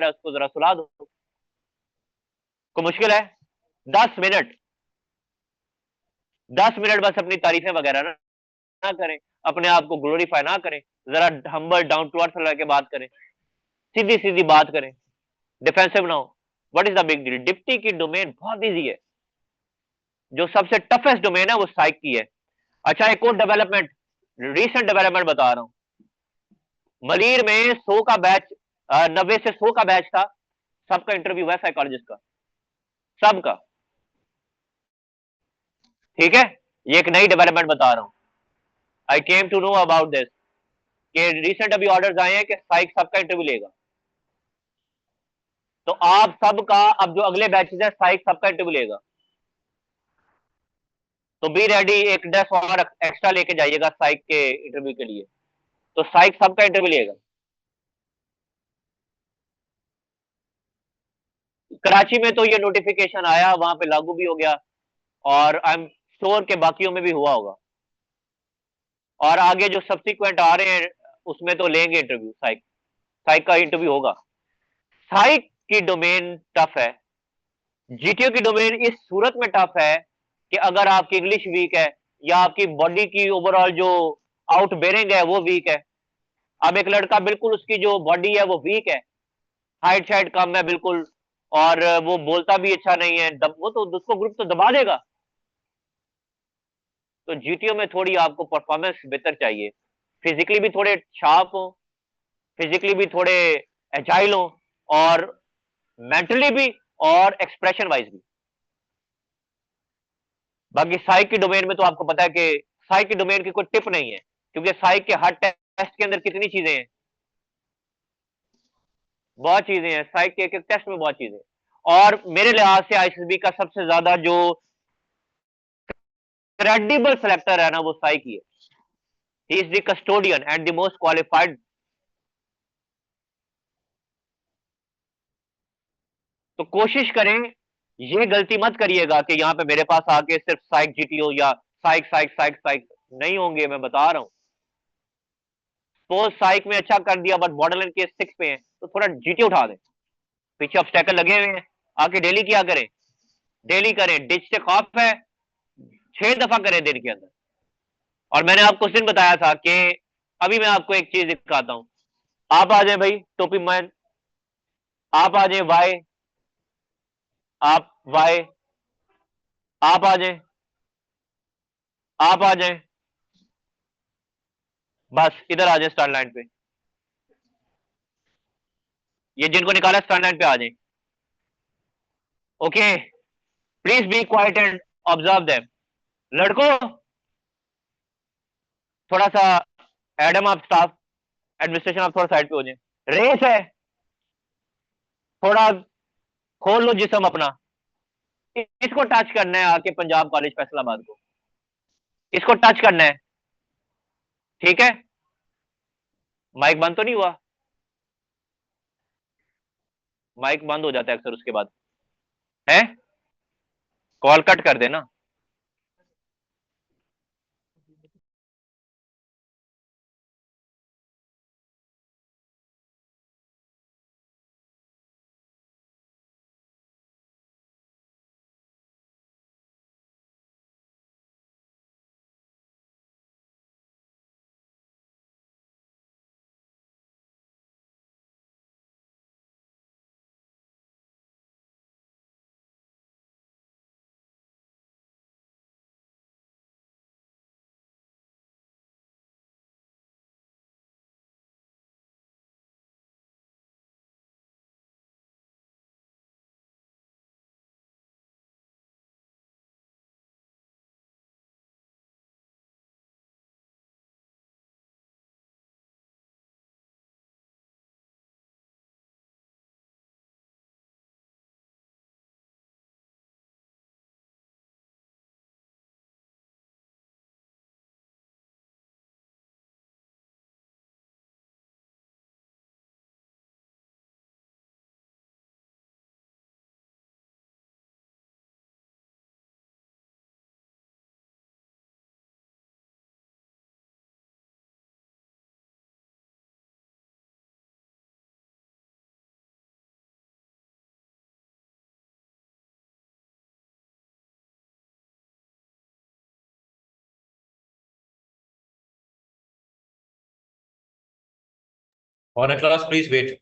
है उसको जरा सुला दो। को मुश्किल है? 10 मिनट, 10 मिनट बस अपनी तारीफें वगैरह ना करें, अपने आप को ग्लोरीफाई ना करें, जरा हम्बल डाउन टू अर्थ लगा बात करें, सीधी सीधी बात करें, डिफेंसिव ना हो। What is the big deal? Deputy की डोमेन बहुत इजी है, जो सबसे टफेस्ट डोमेन है वो साइक की है। अच्छा, एक और डेवलपमेंट, रीसेंट डेवलपमेंट बता रहा हूं। मलीर में 100 का बैच, 90 से 100 का बैच था, सबका इंटरव्यू है साइकोलॉजिस्ट का, सबका। ठीक है, ये एक नई डेवलपमेंट बता रहा हूं। I came to know about this कि रिसेंट अभी ऑर्डर्स आए हैं कि साइक सबका इंटरव्यू लेगा। तो आप सबका अब जो अगले बैचेस है साइक सबका इंटरव्यू लेगा। तो बी रेडी, एक डेस्क और एक्स्ट्रा लेके जाइएगा साइक के इंटरव्यू के लिए। तो साइक सबका इंटरव्यू लेगा। कराची में तो ये नोटिफिकेशन आया, वहां पे लागू भी हो गया, और आई एम श्योर के बाकियों में भी हुआ होगा, और आगे जो सब्सिक्वेंट आ रहे हैं उसमें तो लेंगे इंटरव्यू साइक। साइक का इंटरव्यू होगा। साइक की डोमेन टफ है, जीटीओ की डोमेन इस सूरत में टफ है कि अगर आपकी इंग्लिश वीक है, या आपकी बॉडी की ओवरऑल जो आउट बेरिंग है वो वीक है। अब एक लड़का बिल्कुल उसकी जो बॉडी है वो वीक है, हाइट शाइट कम है बिल्कुल, और वो बोलता भी अच्छा नहीं है, वो तो उसको ग्रुप तो दबा देगा। तो जीटीओ में थोड़ी आपको परफॉर्मेंस बेहतर चाहिए, फिजिकली भी थोड़े शार्प हो, फिजिकली भी थोड़े एजाइल हो, और मेंटली भी, और एक्सप्रेशन वाइज भी। बाकी साइक की डोमेन में तो आपको पता है कि साइक की डोमेन की कोई टिप नहीं है, क्योंकि साइक के हर टेस्ट के अंदर कितनी चीजें हैं, बहुत चीजें हैं साइक के एक एक टेस्ट में, बहुत चीजें। और मेरे लिहाज से आईसीएसबी का सबसे ज्यादा जो क्रेडिबल सेलेक्टर है ना वो साइक ही है। He is the custodian and the most qualified. तो कोशिश करें, ये गलती मत करिएगा कि यहाँ पे मेरे पास आके सिर्फ साइक जीटीओ या साइक साइक साइक साइक नहीं होंगे, मैं बता रहा हूँ। सपोज साइक में अच्छा कर दिया बट बॉर्डर लाइन के 6 पे है, तो थोड़ा जीटी उठा दें, पीछे ऑब्स्टेकल लगे हुए हैं, आके डेली क्या करें, डेली करें, डिच से खौफ है, 6 दफा करें दिन के अंदर। और मैंने आपको उस दिन बताया था कि अभी मैं आपको एक चीज दिखाता हूँ। आप आ जाए भाई टोपी मैन, आप आ जाए वाई, आप वाई, आप आ जाए, आप आ जाए, बस इधर आ जाए स्टार्ट लाइन पे। ये जिनको निकाला स्टार्ट लाइन पे आ जाए। Okay, please be quiet and observe them. लड़कों, थोड़ा सा एडम आप स्टाफ एडमिनिस्ट्रेशन आप थोड़ा साइड पे हो जाए, रेस है, थोड़ा खोल लो जिसम अपना। इसको टच करना है आके पंजाब कॉलेज फैसलाबाद को, इसको टच करना है। ठीक है, माइक बंद तो नहीं हुआ? माइक बंद हो जाता है अक्सर उसके बाद, है, कॉल कट कर देना। On a class, please wait.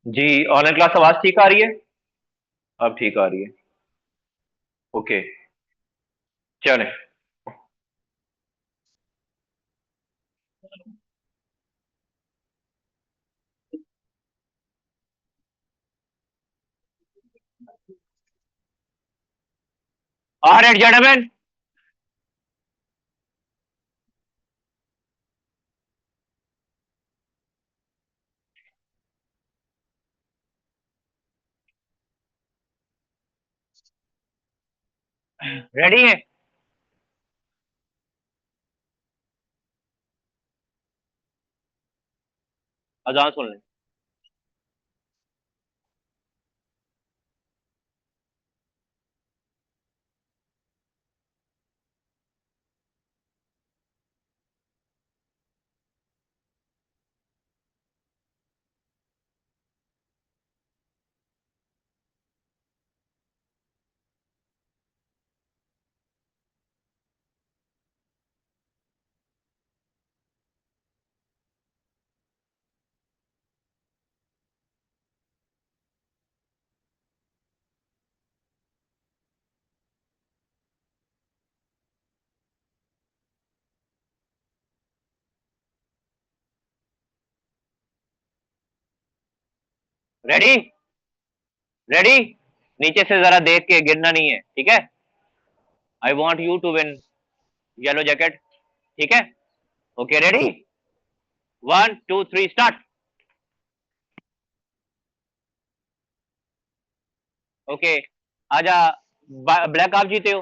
जी, ऑनलाइन क्लास आवाज ठीक आ रही है? अब ठीक आ रही है। ओके, चलें। ऑलराइट जेंटलमैन, रेडी है? अजान सुन लें। रेडी? रेडी? नीचे से जरा देख के गिरना नहीं है, ठीक है? I want you to win yellow jacket, ठीक है? Okay, ready? 1 2 3 स्टार्ट। ओके, आजा। ब्लैक आप जीते हो।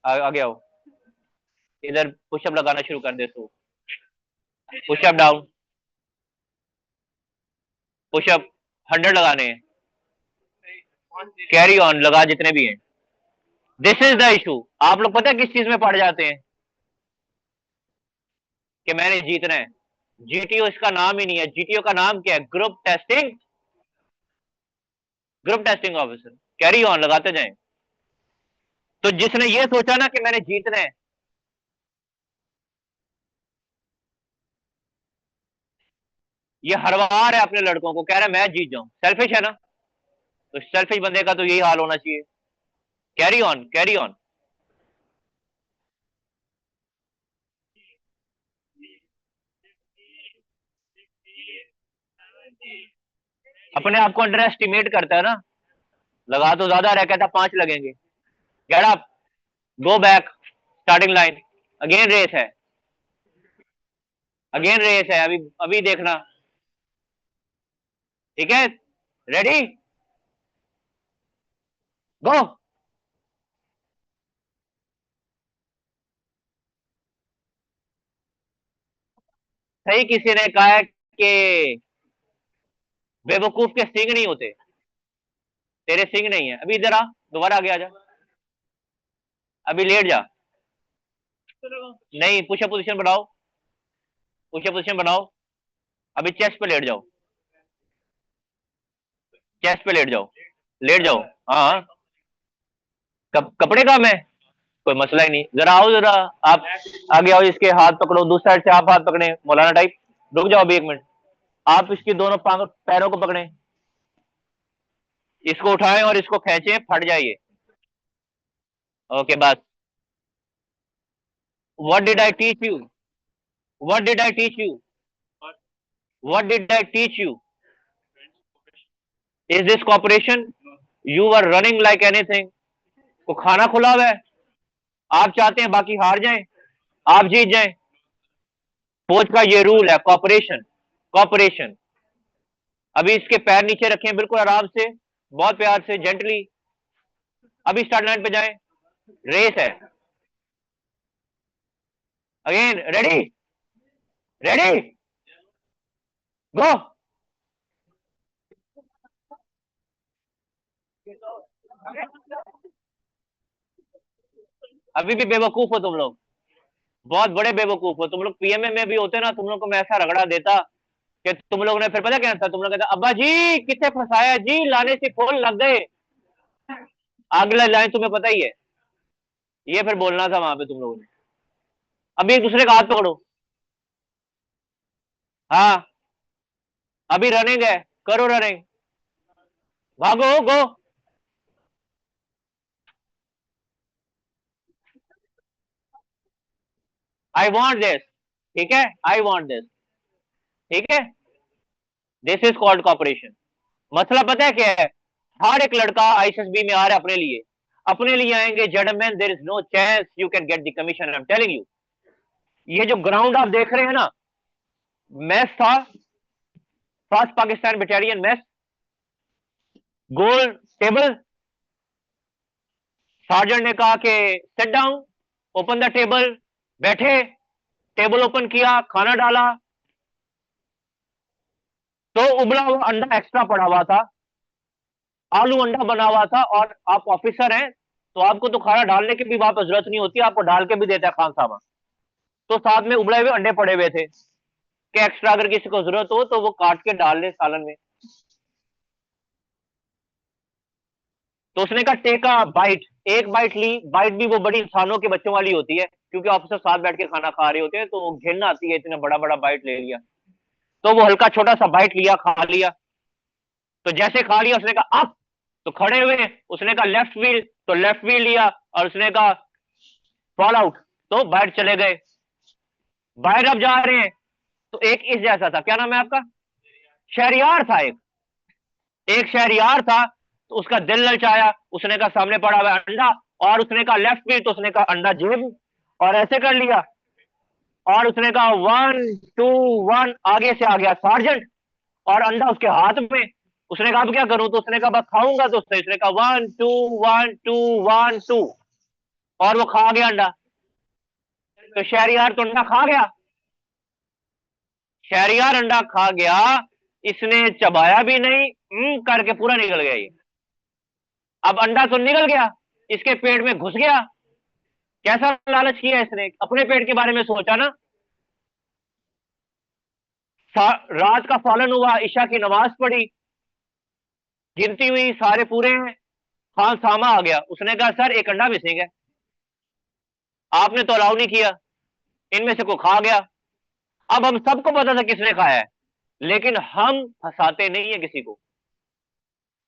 आगे आओ। इधर पुशअप लगाना शुरू कर दे तो। पुशअप डाउन, पुशअप 100 लगाने हैं। कैरी ऑन लगा जितने भी हैं। This is the issue. आप लोग पता है किस चीज में पड़ जाते हैं कि मैंने जीतना है। जीटीओ इसका नाम ही नहीं है। जीटीओ का नाम क्या है? Group testing officer. Carry on लगाते जाएं। तो जिसने ये सोचा ना कि मैंने जीतना है, ये हरवा रहा है अपने लड़कों को, कह रहा है मैं जीत जाऊं। सेल्फिश है ना? तो सेल्फिश बंदे का तो यही हाल होना चाहिए। Carry on, carry on. अपने आप को अंडर एस्टिमेट करता है ना। लगा तो ज्यादा रहा, कहता 5 लगेंगे। Get up, go back, starting line. Again race है, अगेन रेस है। अभी अभी देखना, ठीक है? Ready, go. सही किसी ने कहा है कि बेवकूफ के सिंग नहीं होते। तेरे सिंग नहीं है। अभी इधर आ, दोबारा आगे आ जा। अभी लेट जा। नहीं, पुशअप पोजीशन बनाओ, पुशअप पोजीशन बनाओ। अभी चेस्ट पे लेट जाओ, चेस्ट पे लेट जाओ, लेट जाओ। हाँ हाँ। कपड़े कम है, कोई मसला ही नहीं। जरा आओ, जरा आप आगे आओ, इसके हाथ पकड़ो, दूसरी साइड से आप हाथ पकड़े मौलाना टाइप। रुक जाओ अभी 1 मिनट। आप इसकी दोनों पैरों को पकड़े, इसको उठाएं और इसको खींचे, फट जाइए। ओके बस। What did I teach you? What did I teach you? What did I teach you? Is this cooperation? You are running like anything. को खाना खुला हुआ है, आप चाहते हैं बाकी हार जाएं, आप जीत जाएं। फौज का ये रूल है, कॉपरेशन, कॉपरेशन। अभी इसके पैर नीचे रखें, बिल्कुल आराम से, बहुत प्यार से, जेंटली। अभी स्टार्ट लाइन पे जाएं, रेस है। अगेन, रेडी, रेडी, गो। अभी भी बेवकूफ हो तुम लोग, बहुत बड़े बेवकूफ हो तुम लोग। पीएमए में भी होते ना, तुम लोग को मैं ऐसा रगड़ा देता कि तुम लोग ने फिर पता क्या था, तुम लोग कहता अब्बा जी कितने फंसाया जी, लाने से खोल लग गए। अगला लाइन तुम्हें पता ही है, ये फिर बोलना था वहां पे तुम लोगों ने। अभी एक दूसरे का हाथ पकड़ो। हाँ, अभी रनिंग है, करो रनिंग, भागो, गो। आई वॉन्ट दिस, ठीक है, आई वॉन्ट दिस, ठीक है। This is called cooperation. मसला पता है क्या है? हर एक लड़का आईएसएसबी में आ रहा है अपने लिए, अपने लिए आएंगे। Gentleman, there is no chance you can get the commission, I am telling you. ये जो ग्राउंड आप देख रहे हैं ना, मैच था, फर्स्ट पाकिस्तान बटालियन मैच, गोल टेबल। सार्जेंट ने कहा कि sit down, open the table, बैठे, टेबल ओपन किया, खाना डाला, तो उबला हुआ अंडा एक्स्ट्रा पड़ा हुआ था, आलू अंडा बना हुआ था। और आप ऑफिसर हैं तो आपको तो खाना डालने की भी वहां पर जरूरत नहीं होती, आपको डाल के भी देता है खान साहब। तो साथ में उबले हुए अंडे पड़े हुए थे कि एक्स्ट्रा अगर किसी को जरूरत हो तो वो काट के डाल ले सालन में। तो उसने कहा टेका बाइट, एक बाइट ली। बाइट भी वो बड़ी इंसानों के बच्चों वाली होती है, क्योंकि ऑफिसर साथ बैठ के खाना खा रहे होते हैं, तो घिन आती है, इतना बड़ा बड़ा बाइट ले लिया। तो वो हल्का छोटा सा बाइट लिया, खा लिया। तो जैसे खा लिया उसने कहा अप, तो खड़े हुए, उसने कहा लेफ्ट व्हील, तो लेफ्ट व्हील लिया, और उसने कहा फॉल आउट, तो बाहर चले गए। बाहर अब जा रहे हैं, तो एक इस जैसा था, क्या नाम है आपका? शहरियार था एक, एक शहरियार था। तो उसका दिल ललचाया, उसने कहा सामने पड़ा हुआ अंडा, और उसने कहा लेफ्ट व्हील, तो उसने कहा अंडा जेब, और ऐसे कर लिया। और उसने कहा 1 2 1, आगे से आ गया सार्जेंट, और अंडा उसके हाथ में। उसने कहा अब क्या करूं, तो उसने कहा बस खाऊंगा, तो उसने कहा 1 2 1 2 1 2, और वो खा गया अंडा। तो शहरियार तो अंडा खा गया, शहरियार अंडा खा गया, इसने चबाया भी नहीं, करके पूरा निकल गया ये। अब अंडा तो निकल गया, इसके पेट में घुस गया। कैसा लालच किया इसने, अपने पेट के बारे में सोचा ना। रात का फौरन हुआ, ईशा की नमाज पढ़ी, गिनती हुई, सारे पूरे हैं। खान सामा आ गया, उसने कहा सर एक अंडा मिसिंग है, आपने तो अलाउ नहीं किया, इनमें से कोई खा गया। अब हम सबको पता था किसने खाया है, लेकिन हम फंसाते नहीं है किसी को।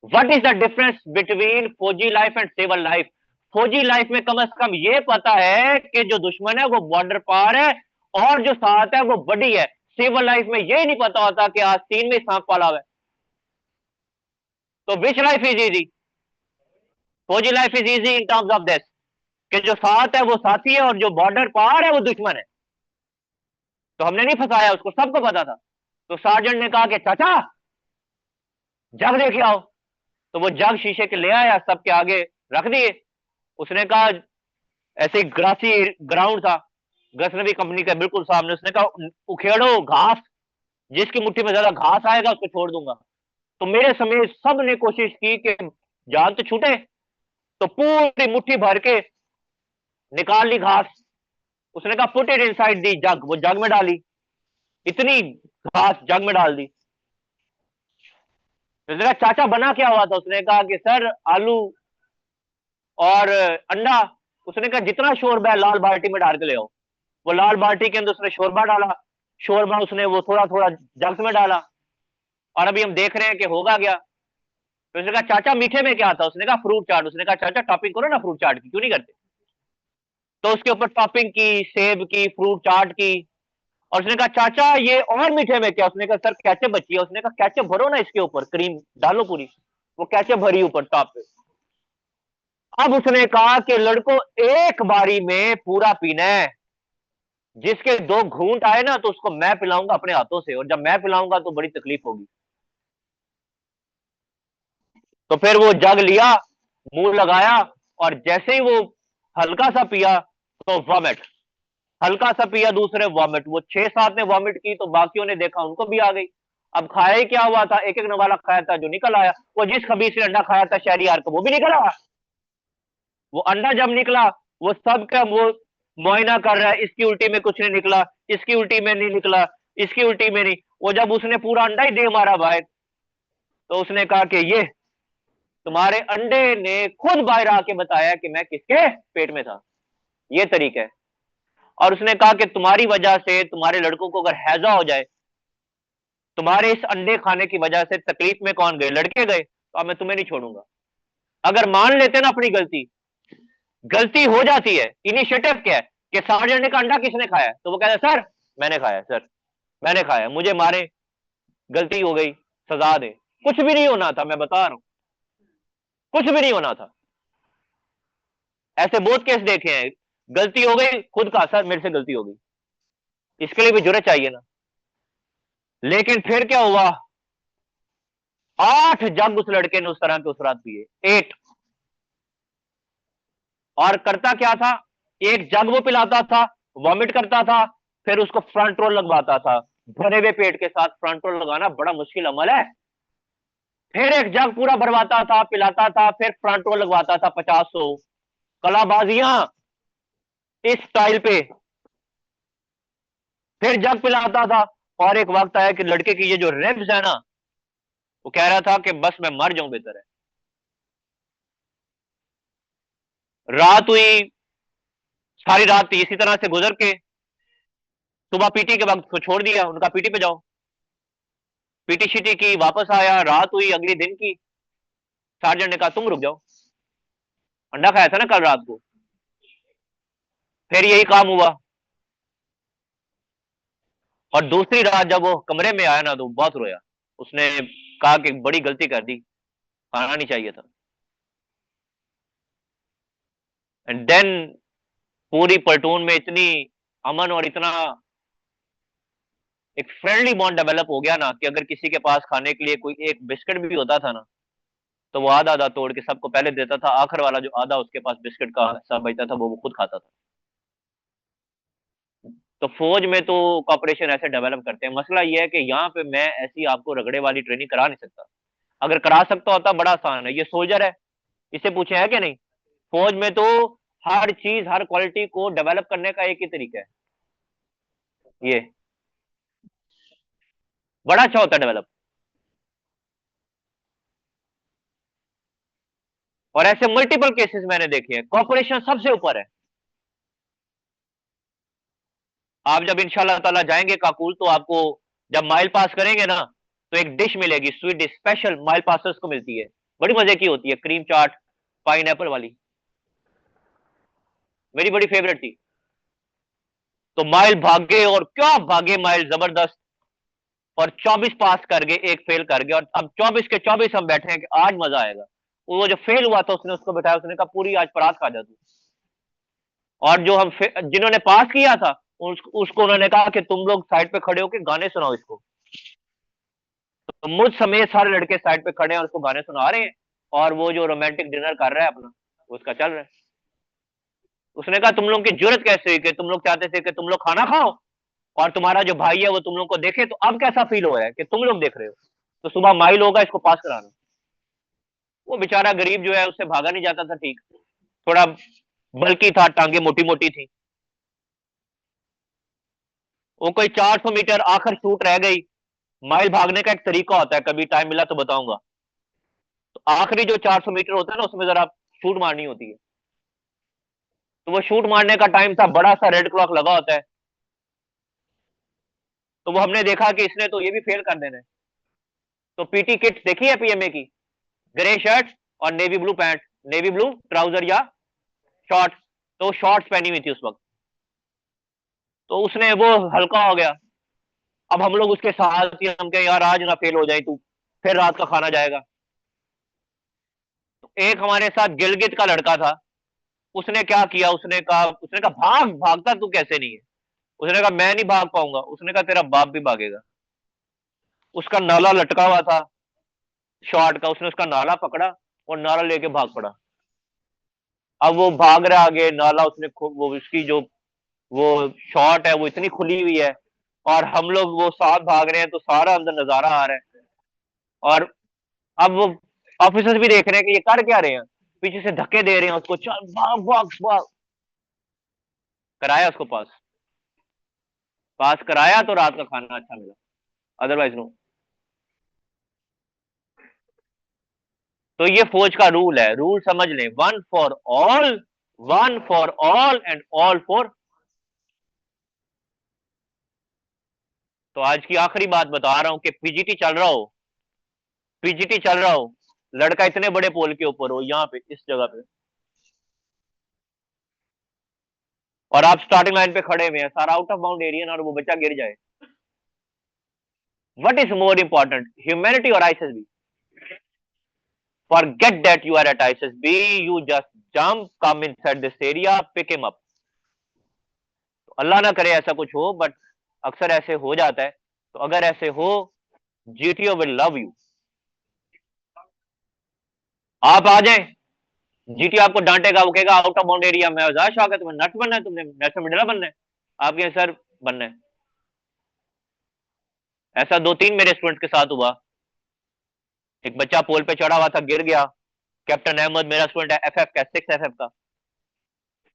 What is the difference between फौजी लाइफ एंड सिविल लाइफ? फौजी लाइफ में कम से कम ये पता है कि जो दुश्मन है वो बॉर्डर पार है, और जो साथ है वो बड़ी है। सिविल लाइफ में ये नहीं पता होता कि आज तीन में सांप पाला हुआ है। तो विच लाइफ इज इजी? फौजी life is easy in terms of this, कि जो साथ है वो साथी है, और जो बॉर्डर पार है वो दुश्मन है। तो हमने नहीं फंसाया उसको, सबको पता था। तो सार्जेंट ने कहा कि चाचा जग लेके आओ। तो वो जग शीशे के ले आया, सबके आगे रख दिए। उसने कहा, ऐसे ग्रासी ग्राउंड था, गसनवी कंपनी का बिल्कुल सामने। उसने कहा उखेड़ो घास, जिसकी मुट्ठी में ज्यादा घास आएगा उसको छोड़ दूंगा। तो मेरे समेत सब ने कोशिश की कि जान तो छूटे, तो पूरी मुट्ठी भर के निकाल ली घास। उसने कहा पुट इट इनसाइड दी जग, वो जग में डाली, इतनी घास जग में डाल दी। उसने कहा चाचा बना क्या हुआ था? उसने कहा कि सर आलू और अंडा। उसने कहा जितना शोरबा है लाल बाल्टी में डाल के ले आओ। वो लाल बाल्टी के अंदर उसने शोरबा डाला, शोरबा उसने वो थोड़ा थोड़ा जग में डाला, और अभी हम देख रहे हैं कि होगा क्या। तो उसने कहा चाचा मीठे में क्या था? उसने कहा फ्रूट चाट। उसने कहा चाचा टॉपिंग करो ना फ्रूट चाट की, क्यों नहीं करते? तो उसके ऊपर टॉपिंग की, सेब की, फ्रूट चाट की। और उसने कहा चाचा ये और मीठे में क्या? उसने कहा सर कैचअप बची है। उसने कहा कैचअप भरो ना इसके ऊपर, क्रीम डालो पूरी। वो कैचअप भरी ऊपर टॉप पे। अब उसने कहा कि लड़कों एक बारी में पूरा पीना है, जिसके दो घूंट आए ना तो उसको मैं पिलाऊंगा अपने हाथों से, और जब मैं पिलाऊंगा तो बड़ी तकलीफ होगी। तो फिर वो जग लिया, मुंह लगाया, और जैसे ही वो हल्का सा पिया तो वॉमिट, हल्का सा पिया दूसरे वॉमिट। वो 6-7 ने वॉमिट की तो बाकियों ने देखा, उनको भी आ गई। अब खाया ही क्या हुआ था, एक एक नवाला खाया था जो निकल आया। वो जिस खबीज ने अंडा खाया था शहरियार का, वो भी निकल आया। वो अंडा जब निकला, वो सबका वो मुआयना कर रहा है, इसकी उल्टी में कुछ नहीं निकला, इसकी उल्टी में नहीं निकला, इसकी उल्टी में नहीं। वो जब उसने पूरा अंडा ही दे मारा बाहर, तो उसने कहा कि ये तुम्हारे अंडे ने खुद बाहर आके बताया कि मैं किसके पेट में था। ये तरीका है। और उसने कहा कि तुम्हारी वजह से तुम्हारे लड़कों को अगर हैजा हो जाए, तुम्हारे इस अंडे खाने की वजह से तकलीफ में कौन गए? लड़के गए। तो अब मैं तुम्हें नहीं छोड़ूंगा। अगर मान लेते ना अपनी गलती, गलती हो जाती है, इनिशिएटिव क्या है कि सार्जेंट का अंडा किसने खाया? तो वो कहता है सर मैंने खाया, सर मैंने खाया, मुझे मारे, गलती हो गई, सजा दे। कुछ भी नहीं होना था, मैं बता रहा हूं, कुछ भी नहीं होना था। ऐसे बहुत केस देखे हैं, गलती हो गई, खुद कहा सर मेरे से गलती हो गई। इसके लिए भी जुर्रत चाहिए ना। लेकिन फिर क्या हुआ, 8 जग उस लड़के ने उस तरह के उस रात पिए, 8। और करता क्या था, एक जग वो पिलाता था, वॉमिट करता था, फिर उसको फ्रंट रोल लगवाता था। भरे हुए पेट के साथ फ्रंट रोल लगाना बड़ा मुश्किल अमल है। फिर एक जग पूरा भरवाता था, पिलाता था, फिर फ्रंट रोल लगवाता था 50-100 कलाबाजियां इस स्टाइल पे। फिर जग पिलाता था। और एक वक्त आया कि लड़के की ये जो रिब्स है ना, वो कह रहा था कि बस मैं मर जाऊं बेहतर है। रात हुई, सारी रात इसी तरह से गुजर के सुबह पीटी के वक्त को छोड़ दिया, उनका पीटी पे जाओ। पीटी शीटी की, वापस आया, रात हुई अगले दिन की। सार्जेंट ने कहा तुम रुक जाओ, अंडा खाया था ना कल रात को। फिर यही काम हुआ। और दूसरी रात जब वो कमरे में आया ना तो बहुत रोया। उसने कहा कि बड़ी गलती कर दी, खाना नहीं चाहिए था। एंड देन पूरी प्लेटून में इतनी अमन और इतना एक फ्रेंडली बॉन्ड डेवलप हो गया ना कि अगर किसी के पास खाने के लिए कोई एक बिस्किट भी होता था ना, तो वो आधा आधा तोड़ के सबको पहले देता था, आखिर वाला जो आधा उसके पास बिस्किट का हिस्सा बचता था वो खुद खाता था। तो फौज में तो कॉपरेशन ऐसे डेवलप करते हैं। मसला ये है कि यहाँ पे मैं ऐसी आपको रगड़े वाली ट्रेनिंग करा नहीं सकता। अगर करा सकता होता बड़ा आसान है, ये सोल्जर है, इसे पूछे है कि नहीं। फौज में तो हर चीज, हर क्वालिटी को डेवलप करने का एक ही तरीका है, ये बड़ा अच्छा होता है डेवलप। और ऐसे मल्टीपल केसेस मैंने देखे हैं, कॉपरेशन सबसे ऊपर है। आप जब इंशाल्लाह ताला जाएंगे काकुल, तो आपको जब माइल पास करेंगे ना, तो एक डिश मिलेगी, sweet dish special mile passers को मिलती है, बड़ी मजे की होती है, क्रीम चाट पाइन एप्पल वाली, मेरी बड़ी फेवरेट थी। तो माइल भागे और क्या भागे माइल, जबरदस्त। और 24 पास कर गए, एक फेल कर गया, और अब 24 के 24 हम बैठे हैं कि आज मजा आएगा। वो जो फेल हुआ था उसने उसको बैठाया, उसने कहा पूरी आज परात खा जा तू। और जो हम जिन्होंने पास किया था, उसको उन्होंने कहा कि तुम लोग साइड पे खड़े होकर गाने सुनाओ इसको। तो मुझ समेत सारे लड़के साइड पे खड़े हैं और उसको गाने सुना रहे हैं। और वो जो रोमांटिक डिनर कर रहा है अपना, उसका चल रहा है। उसने कहा तुम लोग की जरूरत कैसे हुई कि तुम लोग चाहते थे कि तुम लोग खाना खाओ और तुम्हारा जो भाई है वो तुम लोग को देखे, तो अब कैसा फील हो रहा है कि तुम लोग देख रहे हो? तो सुबह माइल होगा, इसको पास कराना। वो बेचारा गरीब जो है, उससे भागा नहीं जाता था, ठीक, थोड़ा बल्कि था, टांगे मोटी मोटी थी। वो कोई 400 मीटर आखिर शूट रह गई। माइल भागने का एक तरीका होता है, कभी टाइम मिला तो बताऊंगा। तो आखिरी जो 400 मीटर होता है ना, उसमें जरा शूट मारनी होती है। तो वो शूट मारने का टाइम था, बड़ा सा रेड क्लॉक लगा होता है। तो वो हमने देखा कि इसने तो ये भी फेल कर देना है। तो पीटी किट देखी है पीएमए की, ग्रे शर्ट और navy blue pant, navy blue trouser या शॉर्ट्स। तो शॉर्ट्स पहनी हुई थी उस वक्त। तो उसने वो हल्का हो गया। अब हम लोग उसके साथ ही, हम कहे यार आज ना फेल हो जाए तू, फिर रात का खाना जाएगा। तो एक हमारे साथ गिलगित का लड़का था, उसने क्या किया, उसने कहा भाग, भागता तू कैसे नहीं है। उसने कहा मैं नहीं भाग पाऊंगा। उसने कहा तेरा बाप भी भागेगा। उसका नाला लटका हुआ था शॉर्ट का, उसने उसका नाला पकड़ा और नाला लेके भाग पड़ा। अब वो भाग रहा आगे, नाला उसने वो उसकी जो वो शॉर्ट है वो इतनी खुली हुई है, और हम लोग वो साथ भाग रहे हैं, तो सारा अंदर नजारा आ रहा है। और अब वो ऑफिसर्स भी देख रहे हैं कि ये कर क्या रहे हैं, पीछे से धक्के दे रहे हैं उसको, चल भाग भाग भाग। कराया उसको पास। पास कराया तो रात का खाना अच्छा मिला, अदरवाइज नो। तो ये फौज का रूल है, रूल समझ लें, one for all, one for all and all for. तो आज की आखिरी बात बता रहा हूं कि पीजीटी चल रहा हो, पीजीटी चल रहा हो, लड़का इतने बड़े पोल के ऊपर हो, यहाँ पे इस जगह पे, और आप स्टार्टिंग लाइन पे खड़े हुए हैं, सारा आउट ऑफ बाउंड एरिया, और वो बच्चा गिर जाए। What is more important, humanity और ISSB? Forget that you are at ISSB. You just jump, come inside this area, pick him up. तो अल्लाह ना करे ऐसा कुछ हो, बट अक्सर ऐसे हो जाता है। तो अगर ऐसे हो, जीटीओ विल लव यू। आप आ जाएं, जीटीओ आपको डांटेगा, वो कहेगा आउट ऑफ बाउंड एरिया में, ज्यादा शौक है तुम्हें, नट बनना है, तुमने नेशनल मिडला बनना है, आपके सर बनना है। ऐसा 2-3 मेरे स्टूडेंट के साथ हुआ। एक बच्चा पोल पे चढ़ा हुआ था, गिर गया। कैप्टन अहमद मेरा स्टूडेंट है, एफएफ का, 6 एफएफ का,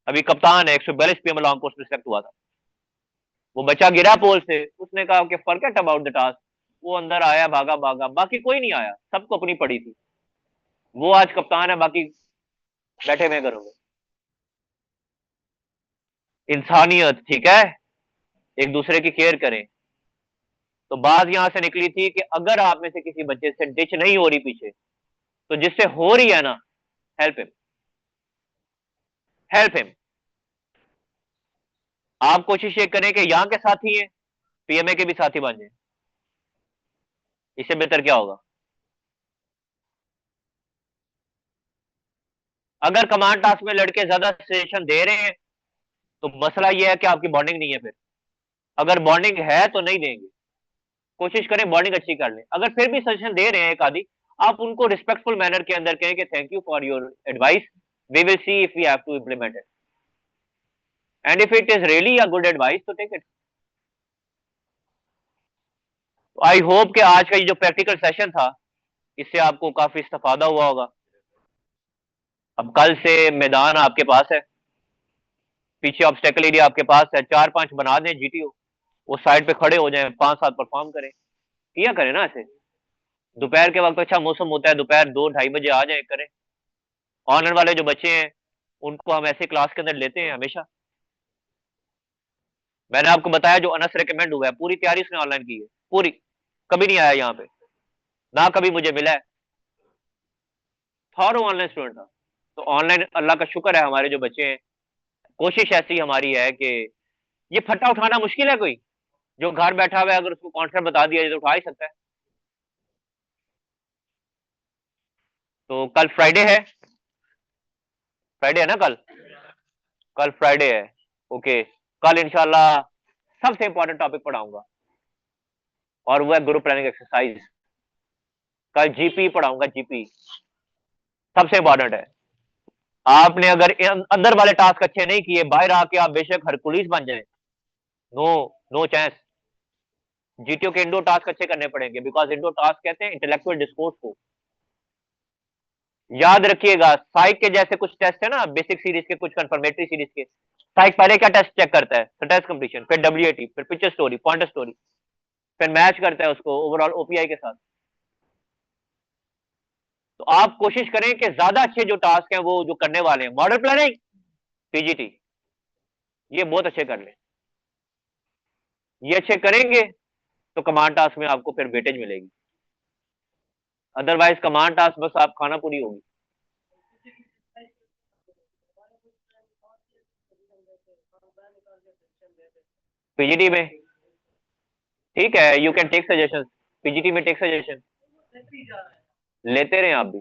अभी कप्तान है, 142 पीएम लॉन्ग कोर्स में सिलेक्ट हुआ था। वो बच्चा गिरा पोल से, उसने कहा कि फॉरगेट अबाउट द टास्क। वो अंदर आया, भागा भागा, बाकी कोई नहीं आया, सबको अपनी पड़ी थी। वो आज कप्तान है, बाकी बैठे हुए घरों में। इंसानियत, ठीक है, एक दूसरे की केयर करें। तो बात यहां से निकली थी कि अगर आप में से किसी बच्चे से डिच नहीं हो रही पीछे, तो जिससे हो रही है ना, हेल्प हिम, हेल्प हिम। आप कोशिश ये करें कि यहाँ के साथी हैं, पीएमए के भी साथी बन जाए, इससे बेहतर क्या होगा। अगर कमांड टास्क में लड़के ज्यादा सजेशन दे रहे हैं, तो मसला यह है कि आपकी बॉन्डिंग नहीं है। फिर अगर बॉन्डिंग है तो नहीं देंगे, कोशिश करें बॉन्डिंग अच्छी कर लें। अगर फिर भी सजेशन दे रहे हैं एक आदि, आप उनको रिस्पेक्टफुल मैनर के अंदर कहें कि thank you for your advice, we will see if we have to implement it, and if it is really a good advice तो टेक इट। आई होप कि आज का ये जो प्रैक्टिकल सेशन था, इससे आपको काफी इस्तेफादा हुआ होगा। अब कल से मैदान आपके पास है, पीछे ऑब्स्टेकल एरिया आपके पास है, 4-5 बना दें जीटीओ, वो साइड पे खड़े हो जाएं, 5-7 परफॉर्म करें, किया करें ना ऐसे। दोपहर के वक्त अच्छा मौसम होता है, दोपहर 2-2:30 बजे आ जाए करें। ऑनर वाले जो बच्चे हैं, उनको हम ऐसे क्लास के अंदर लेते हैं हमेशा। मैंने आपको बताया जो अनस रिकमेंड हुआ है, पूरी तैयारी उसने ऑनलाइन की है, पूरी, कभी नहीं आया यहाँ पे, ना कभी मुझे मिला है, थारो ऑनलाइन स्टूडेंट था। तो ऑनलाइन अल्लाह का शुक्र है, हमारे जो बच्चे हैं, कोशिश ऐसी हमारी है कि ये फट्टा उठाना मुश्किल है, कोई जो घर बैठा हुआ है अगर उसको कॉन्सेप्ट बता दिया जाए तो उठा ही सकता है। तो कल फ्राइडे है, फ्राइडे है ना कल, कल फ्राइडे है, ओके। कल इंशाल्लाह सबसे इंपॉर्टेंट टॉपिक पढ़ाऊंगा, और वो है ग्रुप प्लानिंग एक्सरसाइज। कल जीपी पढ़ाऊंगा, जीपी सबसे इंपॉर्टेंट है। आपने अगर अंदर वाले टास्क अच्छे नहीं किए, बाहर आके आप बेशक हरकुलिस बन जाए, नो, नो चांस। जीटीओ के इंडोर टास्क अच्छे करने पड़ेंगे, बिकॉज इंडोर टास्क कहते हैं इंटेलेक्चुअल डिस्कोर्स को। याद रखिएगा, साइक के जैसे कुछ टेस्ट है ना, बेसिक सीरीज के, कुछ कंफर्मेटरी सीरीज के, साइक पहले क्या टेस्ट चेक करता है? टेस्ट कंप्लीशन, फिर डब्ल्यूएटी, फिर पिक्चर स्टोरी, पॉइंटर स्टोरी, फिर मैच करता है उसको ओवरऑल ओपीआई के साथ। तो आप कोशिश करें कि ज्यादा अच्छे जो टास्क हैं वो जो करने वाले हैं, मॉडल प्लानिंग, पीजीटी, ये बहुत अच्छे कर लें। ये अच्छे करेंगे तो कमांड टास्क में आपको फिर वेटेज मिलेगी, अदरवाइज कमांड टास्क बस आप खाना पूरी होगी। पीजीटी में ठीक है, you can take suggestion, PGT में टेक सजेशन लेते रहे आप भी।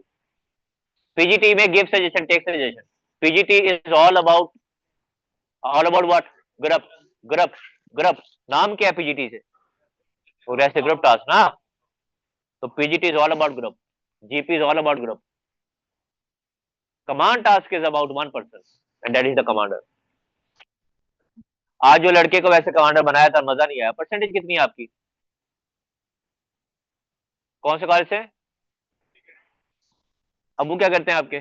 पीजीटी में give suggestion, take suggestion. PGT is all about what? Group, group, group. नाम क्या है पीजीटी से? वैसे ग्रुप टास्क ना, तो PGT is all about group, GP is all about group, command task is about one person and that is the commander. आज जो लड़के को वैसे कमांडर बनाया था मजा नहीं आया। परसेंटेज कितनी है आपकी? कौन से कॉलेज से? अबू क्या करते हैं आपके?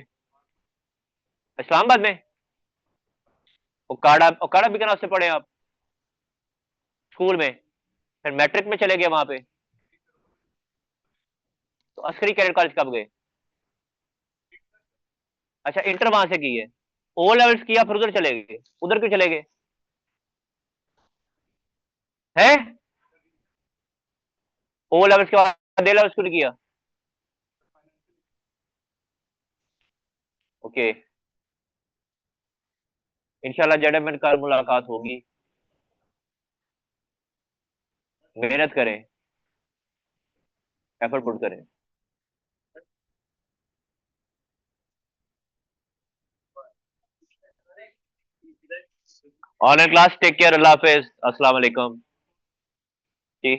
इस्लामाबाद में? ओकाड़ा, ओकाड़ा बिकना से पढ़े आप स्कूल में, फिर मैट्रिक में चले गए वहां पे? तो अस्करी कैडेट कॉलेज कब गए? अच्छा, इंटर वहां से की है, ओ लेवल्स किया फिर उधर चले गए? उधर क्यों चले गए हैं? ओ लेवल्स के बाद ए लेवल्स क्यों नहीं किया? ओके, इंशाल्लाह जेडएम में कल मुलाकात होगी। मेहनत करें, एफर्ट पुट करें। ऑनलाइन क्लास, टेक केयर, अल्लाह हाफिज, अस्सलाम वालेकुम जी।